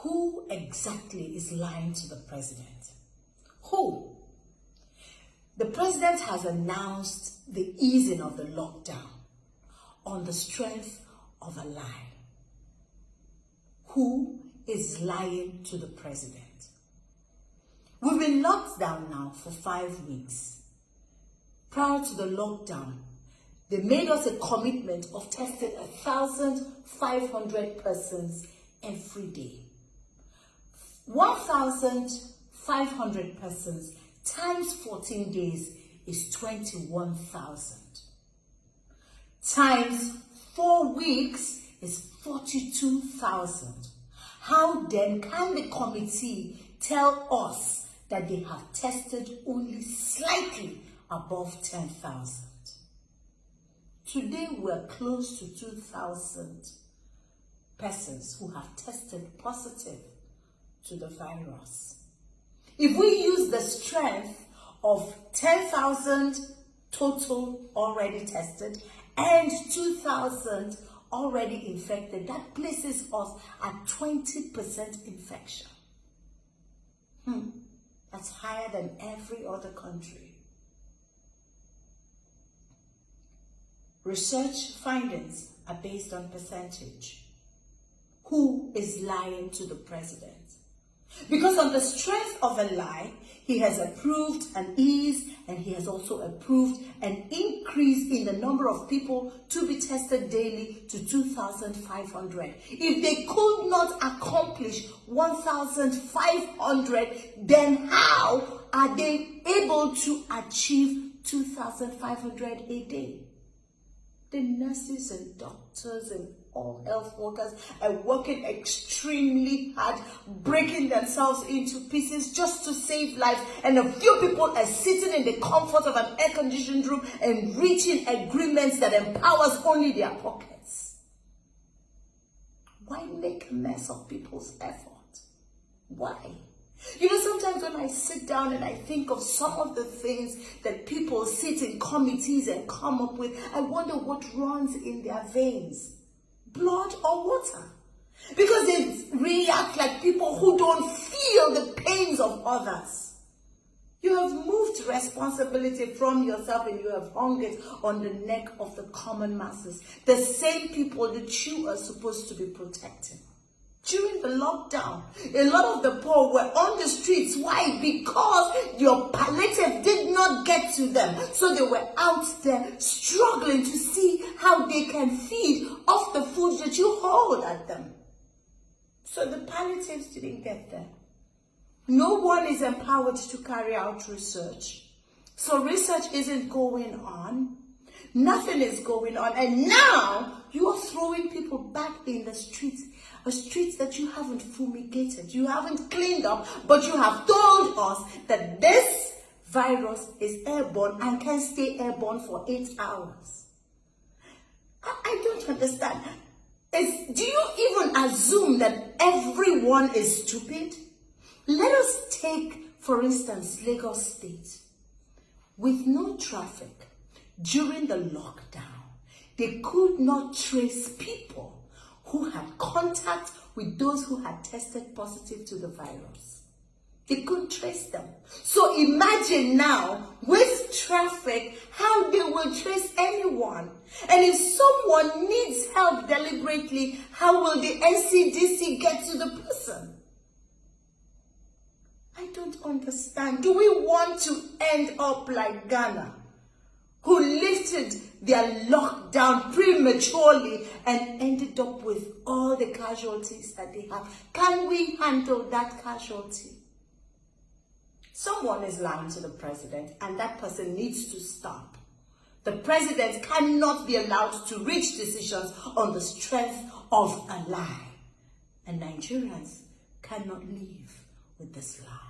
Who exactly is lying to the president? Who? The president has announced the easing of the lockdown on the strength of a lie. Who is lying to the president? We've been locked down now for 5 weeks. Prior to the lockdown, they made us a commitment of testing 1,500 persons every day. 1,500 persons times 14 days is 21,000. Times 4 weeks is 42,000. How then can the committee tell us that they have tested only slightly above 10,000? Today we're close to 2,000 persons who have tested positive to the virus. If we use the strength of 10,000 total already tested and 2,000 already infected, that places us at 20% infection. That's higher than every other country. Research findings are based on percentage. Who is lying to the president? Because on the strength of a lie, he has approved an ease and he has also approved an increase in the number of people to be tested daily to 2,500. If they could not accomplish 1,500, then how are they able to achieve 2,500 a day? The nurses and doctors and all health workers are working extremely hard, breaking themselves into pieces just to save lives. And a few people are sitting in the comfort of an air-conditioned room and reaching agreements that empowers only their pockets. Why make a mess of people's effort? Why? You know, sometimes when I sit down and I think of some of the things that people sit in committees and come up with, I wonder what runs in their veins. Blood or water? Because they react like people who don't feel the pains of others. You have moved responsibility from yourself and you have hung it on the neck of the common masses. The same people that you are supposed to be protecting. During the lockdown, a lot of the poor were on the streets. Why? Because your palliative did not get to them. So they were out there struggling to see how they can feed off the food that you hold at them. So the palliatives didn't get there. No one is empowered to carry out research. So research isn't going on. Nothing is going on. And now you are throwing people back in the streets. A street that you haven't fumigated, you haven't cleaned up, but you have told us that this virus is airborne and can stay airborne for 8 hours. I don't understand. Do you even assume that everyone is stupid? Let us take, for instance, Lagos State. With no traffic during the lockdown, they could not trace people who had contact with those who had tested positive to the virus. They couldn't trace them. So imagine now, with traffic, how they will trace anyone. And if someone needs help deliberately, how will the NCDC get to the person? I don't understand. Do we want to end up like Ghana, who lifted their lockdown prematurely and ended up with all the casualties that they have? Can we handle that casualty? Someone is lying to the president, and that person needs to stop. The president cannot be allowed to reach decisions on the strength of a lie. And Nigerians cannot live with this lie.